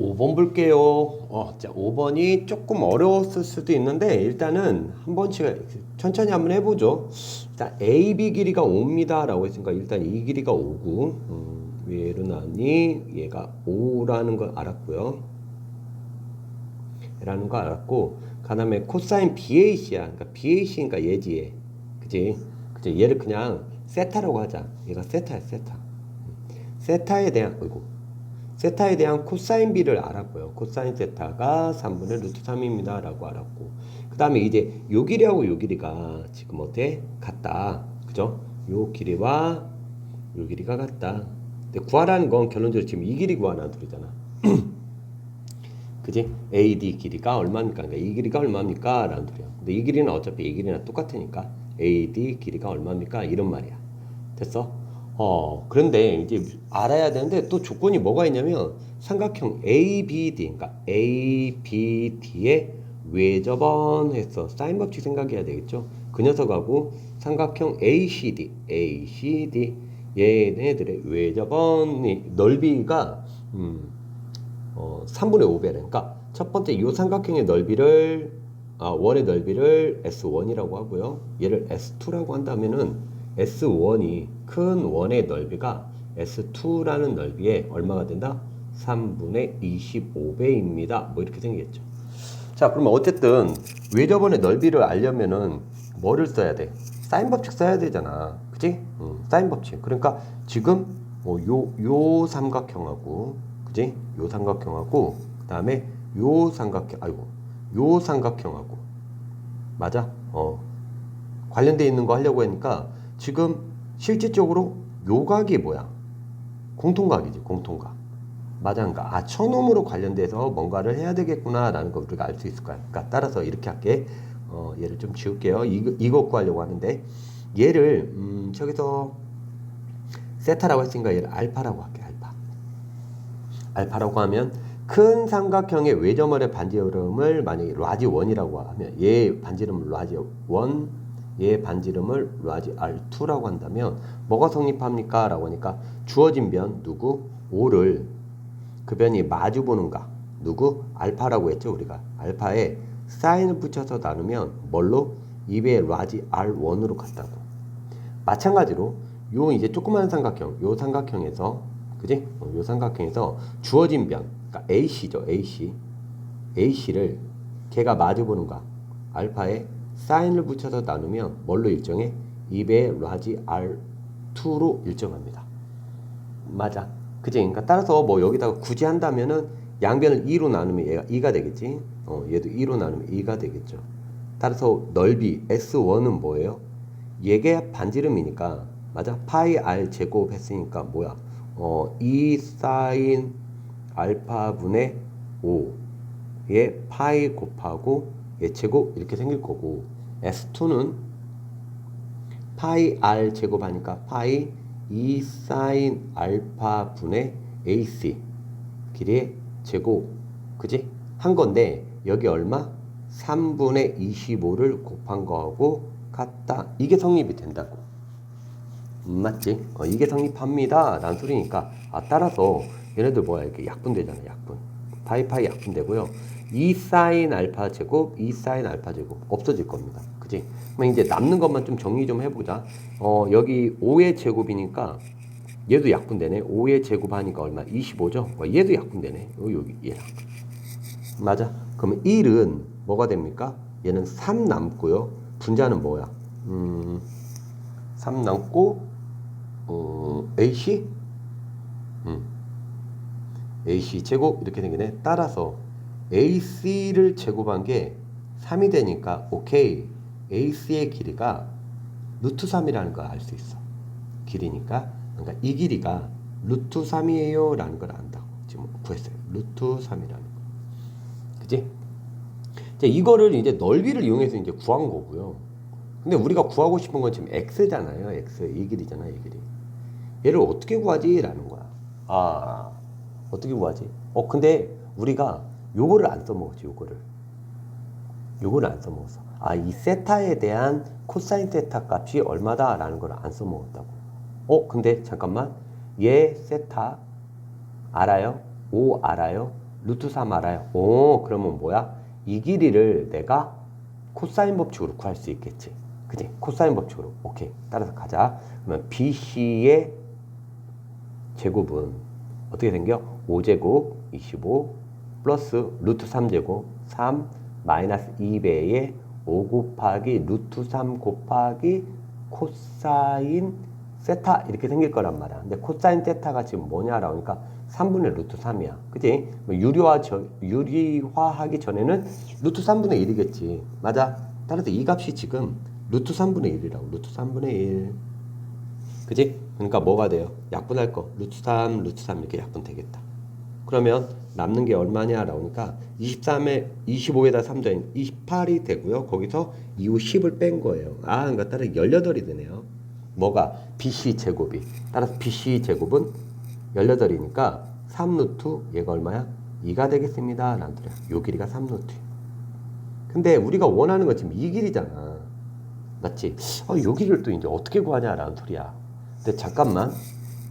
5번 볼게요. 자, 5번이 조금 어려웠을 수도 있는데 일단은 한 번씩 천천히 한번 해보죠. 일단 AB 길이가 5입니다 라고 했으니까 일단 이 길이가 5고 얘로 나니 얘가 5라는 걸 알았고요. 라는 거 알았고 그 다음에 코사인 BAC야. 그러니까 BAC니까 얘지 얘. 그치? 얘를 그냥 세타라고 하자. 얘가 세타야 세타. 세타에 대한 코사인 B를 알았고요. 코사인 세타가 3분의 루트 3입니다 라고 알았고 그 다음에 이제 요 길이하고 요 길이가 지금 어때? 같다. 그죠? 요 길이와 요 길이가 같다. 근데 구하라는 건 결론적으로 지금 이 길이 구하라는 소리잖아. 그지? AD 길이가 얼마입니까? 그러니까 이 길이가 얼마입니까? 라는 소리야. 근데 이 길이는 어차피 이 길이랑 똑같으니까 AD 길이가 얼마입니까? 이런 말이야. 됐어? 그런데 이제 알아야 되는데 또 조건이 뭐가 있냐면 삼각형 ABD, 그러니까 ABD의 외접원 해서 사인 법칙 생각해야 되겠죠? 그 녀석하고 삼각형 ACD 얘네들의 외접원이 넓이가 3분의 5배래. 그러니까 첫 번째 이 삼각형의 넓이를 원의 넓이를 S1이라고 하고요. 얘를 S2라고 한다면은 S1이 큰 원의 넓이가 S2라는 넓이에 얼마가 된다? 3분의 25배입니다. 뭐 이렇게 생겼죠. 자, 그러면 어쨌든 외접원의 넓이를 알려면은 뭐를 써야 돼? 사인 법칙 써야 되잖아. 그치? 사인 법칙. 그러니까 지금 요 삼각형하고 그치? 요 삼각형하고 그 다음에 요 삼각형하고 맞아? 관련돼 있는 거 하려고 하니까 지금 실질적으로 요 각이 뭐야? 공통각이지, 공통각. 맞아, 그러니까 첨놈으로 관련돼서 뭔가를 해야 되겠구나 라는 걸 우리가 알 수 있을 거야. 그러니까 따라서 이렇게 할게. 얘를 좀 지울게요. 이거 구하려고 하는데 얘를 저기서 세타라고 했으니까 얘를 알파라고 할게. 알파라고 하면 큰 삼각형의 외접원의 반지름을 만약에 라지1이라고 하면 얘 반지름을 라지1, 얘 반지름을 라지 R2라고 한다면 뭐가 성립합니까? 라고 하니까 주어진 변 누구? 5를 그 변이 마주보는 각 누구? 알파라고 했죠 우리가. 알파에 사인을 붙여서 나누면 뭘로? 2배의 라지 R1으로 같다고. 마찬가지로 요 이제 조그만 삼각형 요 삼각형에서 그지? 요 삼각형에서 주어진 변 그러니까 AC죠 AC를 걔가 마주보는 각 알파에 사인을 붙여서 나누면 뭘로 일정해? 2배의 라지 R2로 일정합니다. 맞아. 그치? 그러니까 따라서 뭐 여기다가 굳이 한다면은 양변을 2로 나누면 얘가 2가 되겠지? 얘도 2로 나누면 2가 되겠죠. 따라서 넓이 S1은 뭐예요? 얘게 반지름이니까 맞아? 파이 R 제곱 했으니까 뭐야? 2 사인 알파분의 5에 파이 곱하고 얘 제곱 이렇게 생길 거고 S2는 파이 R 제곱하니까 파이 2 사인 알파 분의 AC 길이의 제곱 그지? 한 건데 여기 얼마? 3분의 25를 곱한 거하고 같다. 이게 성립이 된다고. 맞지? 이게 성립합니다 라는 소리니까 따라서 얘네들 뭐야 이렇게 약분되잖아. 약분 파이 약분되고요. 2 사인 알파 제곱 2 사인 알파 제곱 없어질 겁니다. 그치? 그럼 이제 남는 것만 좀 정리 좀 해보자. 여기 5의 제곱이니까 얘도 약분되네. 5의 제곱하니까 얼마? 25죠? 얘도 약분되네. 여기 얘랑. 맞아? 그러면 1은 뭐가 됩니까? 얘는 3 남고요. 분자는 뭐야? 3 남고 AC? AC 제곱 이렇게 되겠네. 따라서 AC를 제곱한 게 3이 되니까 오케이. AC의 길이가 루트 3이라는 걸 알 수 있어. 길이니까. 그러니까 이 길이가 루트 3이에요 라는 걸 안다고 지금 구했어요. 루트 3이라는 거. 그치? 이거를 이제 넓이를 이용해서 이제 구한 거고요. 근데 우리가 구하고 싶은 건 지금 x잖아요. x 이 길이잖아요. 이 길이. 얘를 어떻게 구하지? 라는 거야. 어떻게 구하지? 근데 우리가 요거를 안 써먹었지. 요거를 안 써먹었어. 이 세타에 대한 코사인 세타 값이 얼마다? 라는 걸 안 써먹었다고. 근데 잠깐만. 얘 세타 알아요? 5 알아요? 루트 3 알아요? 오, 그러면 뭐야? 이 길이를 내가 코사인 법칙으로 구할 수 있겠지. 그지? 코사인 법칙으로. 오케이. 따라서 가자. 그러면 BC의 제곱은 어떻게 생겨? 5제곱 25 플러스 루트 3제곱 3 마이너스 2배의 5 곱하기 루트 3 곱하기 코사인 세타 이렇게 생길 거란 말이야. 근데 코사인 세타가 지금 뭐냐라고 하니까 3분의 루트 3이야. 그치? 유리화하기 전에는 루트 3분의 1이겠지. 맞아? 따라서 이 값이 지금 루트 3분의 1이라고. 루트 3분의 1. 그치? 그러니까 뭐가 돼요? 약분할 거. 루트 3, 루트 3 이렇게 약분 되겠다. 그러면 남는 게 얼마냐라고 하니까 25에다 3 더하면 28이 되고요. 거기서 이후 10을 뺀 거예요. 아, 그러니까 따라 18이 되네요. 뭐가? BC 제곱이. 따라서 BC 제곱은 18이니까 3루트 얘가 얼마야? 2가 되겠습니다. 라는 소리야. 요 길이가 3루트. 근데 우리가 원하는 건 지금 이 길이잖아. 맞지? 요 길이를 또 이제 어떻게 구하냐라는 소리야. 근데 잠깐만.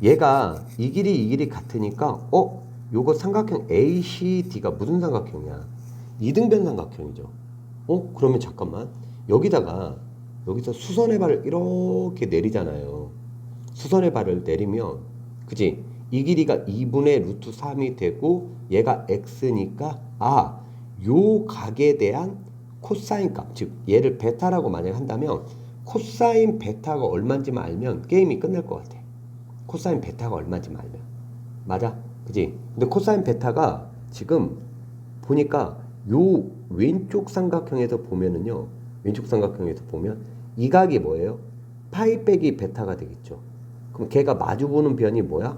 얘가 이 길이 같으니까 요거 삼각형 ACD가 무슨 삼각형이야? 이등변 삼각형이죠. 그러면 잠깐만. 여기서 수선의 발을 이렇게 내리잖아요. 수선의 발을 내리면 그지? 이 길이가 2분의 루트 3이 되고 얘가 x니까 요 각에 대한 코사인 값, 즉 얘를 베타라고 만약 한다면 코사인 베타가 얼마인지만 알면 게임이 끝날 것 같아. 코사인 베타가 얼마인지만 알면. 맞아? 그지? 근데 코사인 베타가 지금 보니까 요 왼쪽 삼각형에서 보면은요. 왼쪽 삼각형에서 보면 이 각이 뭐예요? 파이 빼기 베타가 되겠죠. 그럼 걔가 마주보는 변이 뭐야?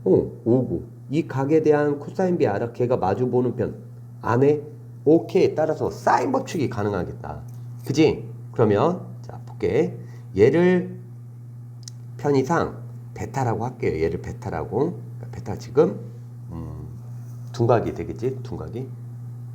5고. 이 각에 대한 코사인 비 알아? 걔가 마주보는 변 안에 오케이. 따라서 사인 법칙이 가능하겠다. 그지? 그러면 자 볼게. 얘를 편의상 베타라고 할게요. 얘를 베타라고. 베타 지금 둔각이 되겠지? 둔각이.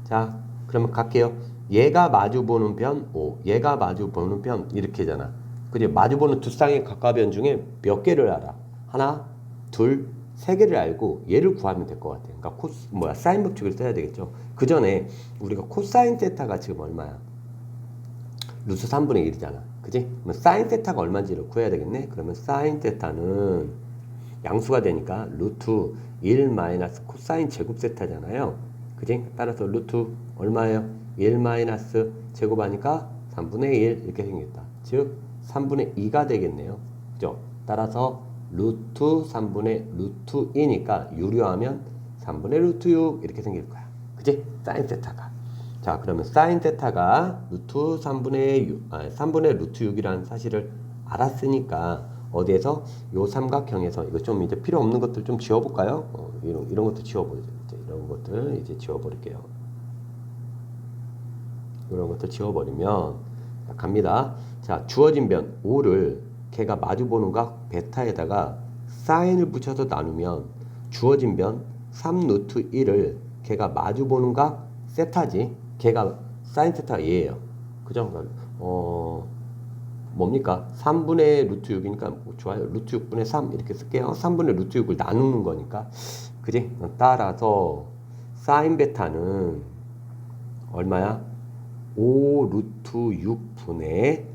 자 그러면 갈게요. 얘가 마주보는 변 5, 얘가 마주보는 변 이렇게잖아. 그지? 마주보는 두 쌍의 각과변 중에 몇 개를 알아? 하나, 둘, 세 개를 알고 얘를 구하면 될 것 같아. 그러니까 사인 법칙을 써야 되겠죠. 그 전에 우리가 코사인 세타가 지금 얼마야? 루트 3분의 1이잖아. 그지? 그럼 사인 세타가 얼마인지를 구해야 되겠네. 그러면 사인 세타는 양수가 되니까 루트 1 마이너스 코사인 제곱 세타잖아요. 그지? 따라서 루트 얼마예요? 1 마이너스 제곱하니까 3분의 1 이렇게 생겼다. 즉 3분의 2가 되겠네요. 그죠? 따라서 루트 3분의 루트 2니까 유료하면 3분의 루트 6 이렇게 생길 거야. 그지? 사인 세타가. 자, 그러면 사인 세타가 루트 3분의 루트 6이라는 사실을 알았으니까 어디에서 요 삼각형에서 이거 좀 이제 필요 없는 것들 좀 지워볼까요? 이런 것도 지워버리죠. 이런 것들 이제 지워버릴게요. 이런 것들 지워버리면 자, 갑니다. 자, 주어진 변 5를 걔가 마주보는 각 베타에다가 사인을 붙여서 나누면 주어진 변 3루트 1을 걔가 마주보는 각 세타지. 걔가 사인 세타가 얘예요. 그죠? 뭡니까? 3분의 루트 6이니까 좋아요. 루트 6분의 3 이렇게 쓸게요. 3분의 루트 6을 나누는 거니까. 그지? 따라서 사인 베타는 얼마야? 5 루트 6분의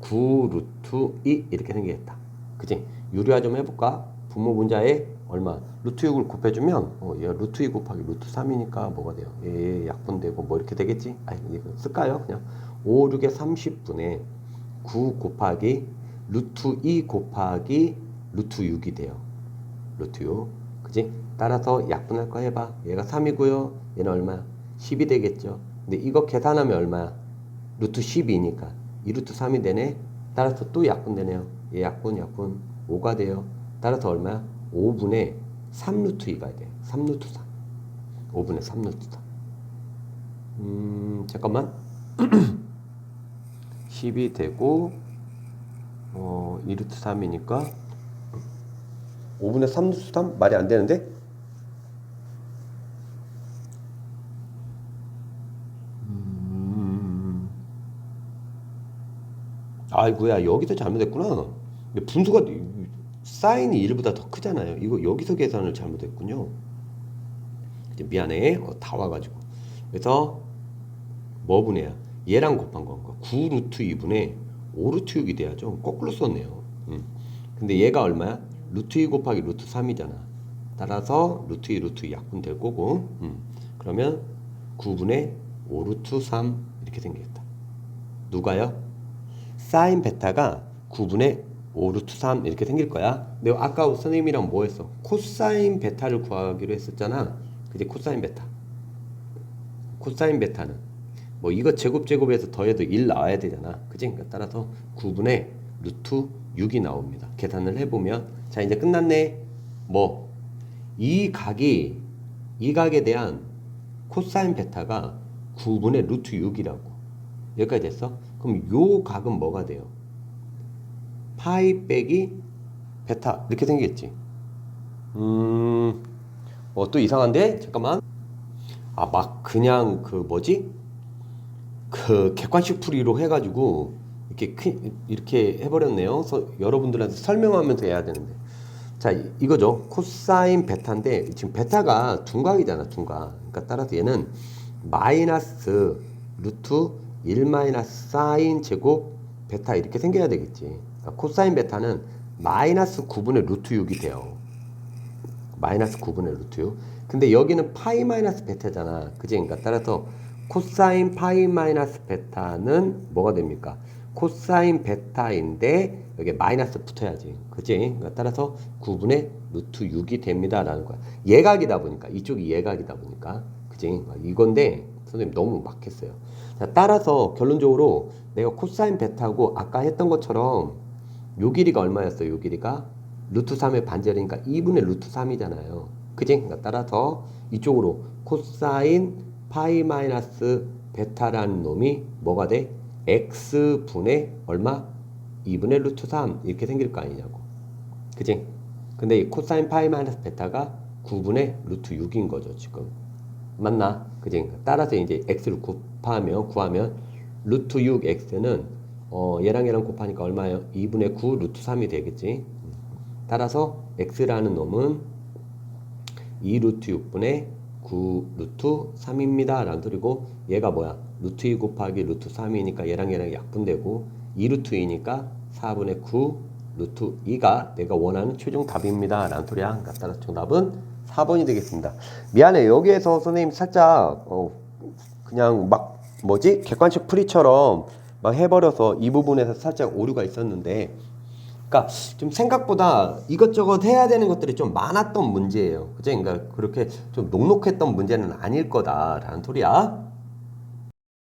9 루트 2 이렇게 생기겠다. 그지? 유리화 좀 해볼까? 분모 분자에 얼마? 루트 6을 곱해주면 얘 루트 2 곱하기 루트 3이니까 뭐가 돼요? 얘 약분되고 뭐 이렇게 되겠지? 이거 쓸까요? 그냥 5, 6에 30분의 9 곱하기 루트 2 곱하기 루트 6이 돼요. 루트 6. 그지? 따라서 약분할 거 해봐. 얘가 3이고요. 얘는 얼마야? 10이 되겠죠. 근데 이거 계산하면 얼마야? 루트 12니까 2루트 3이 되네. 따라서 또 약분되네요. 얘 약분 5가 돼요. 따라서 얼마야? 5분의 3루트 2가 돼. 3루트 3. 5분의 3루트 3. 잠깐만. 10이 되고 2루트 3이니까 5분의 3루트 3? 말이 안 되는데? 아이고야, 여기서 잘못했구나. 분수가 사인이 1보다 더 크잖아요. 이거 여기서 계산을 잘못했군요. 이제 미안해. 다 와가지고. 그래서 뭐 분해야? 얘랑 곱한 건가? 9 루트 2분의 5 루트 6이 돼야죠. 거꾸로 썼네요. 근데 얘가 얼마야? 루트 2 곱하기 루트 3이잖아. 따라서 루트 2 루트 2 약분 될 거고. 그러면 9분의 5 루트 3 이렇게 생기겠다. 누가요? 사인 베타가 9분의 5 루트 3 이렇게 생길 거야. 근데 아까 선생님이랑 뭐 했어? 코사인 베타를 구하기로 했었잖아. 그지? 코사인 베타. 코사인 베타는 뭐 이거 제곱해서 더해도 1 나와야 되잖아. 그지? 그러니까 따라서 9분의 루트 6이 나옵니다. 계산을 해보면 자 이제 끝났네. 뭐 이 각에 대한 코사인 베타가 9분의 루트 6이라고. 여기까지 됐어? 그럼 요 각은 뭐가 돼요? 파이 빼기 베타 이렇게 생기겠지. 또 이상한데? 잠깐만. 막 그냥 그 뭐지? 그 객관식 풀이로 해가지고 이렇게 해버렸네요. 여러분들한테 설명하면서 해야 되는데. 자, 이거죠. 코사인 베타인데 지금 베타가 둔각이잖아, 둔각. 그러니까 따라서 얘는 마이너스 루트 1 마이너스 사인 제곱 베타 이렇게 생겨야 되겠지. 그러니까 코사인 베타는 마이너스 9분의 루트 6이 돼요. 마이너스 9분의 루트 6. 근데 여기는 파이 마이너스 베타잖아. 그지? 그러니까 따라서 코사인 파이 마이너스 베타는 뭐가 됩니까? 코사인 베타인데 여기 마이너스 붙어야지. 그지? 그러니까 따라서 9분의 루트 6이 됩니다. 라는 거야. 예각이다 보니까. 이쪽이 예각이다 보니까. 그지? 그러니까 이건데 선생님 너무 막혔어요. 자, 따라서 결론적으로 내가 코사인 베타고 아까 했던 것처럼 요 길이가 얼마였어요? 요 길이가 루트 3의 반절이니까 2분의 루트 3이잖아요. 그지? 그러니까 따라서 이쪽으로 코사인 파이 마이너스 베타라는 놈이 뭐가 돼? x분의 얼마? 2분의 루트 3 이렇게 생길 거 아니냐고. 그지? 근데 이 코사인 파이 마이너스 베타가 9분의 루트 6인 거죠 지금. 맞나? 그지? 따라서 이제 x를 구하면 루트 6x는 얘랑 곱하니까 얼마예요? 2분의 9 루트 3이 되겠지. 따라서 x라는 놈은 2 루트 6분의 9 루트 3입니다 라는 소리고, 얘가 뭐야? 루트 2 곱하기 루트 3이니까 얘랑 약분되고 2 루트 2니까 4분의 9 루트 2가 내가 원하는 최종 답입니다 라는 소리야. 그러니까 따라서 정답은 4번이 되겠습니다. 미안해, 여기에서 선생님 살짝 그냥 막 뭐지? 객관식 풀이처럼 막 해버려서 이 부분에서 살짝 오류가 있었는데, 그러니까 좀 생각보다 이것저것 해야 되는 것들이 좀 많았던 문제예요. 그죠? 그러니까 그렇게 좀 녹록했던 문제는 아닐 거다라는 소리야.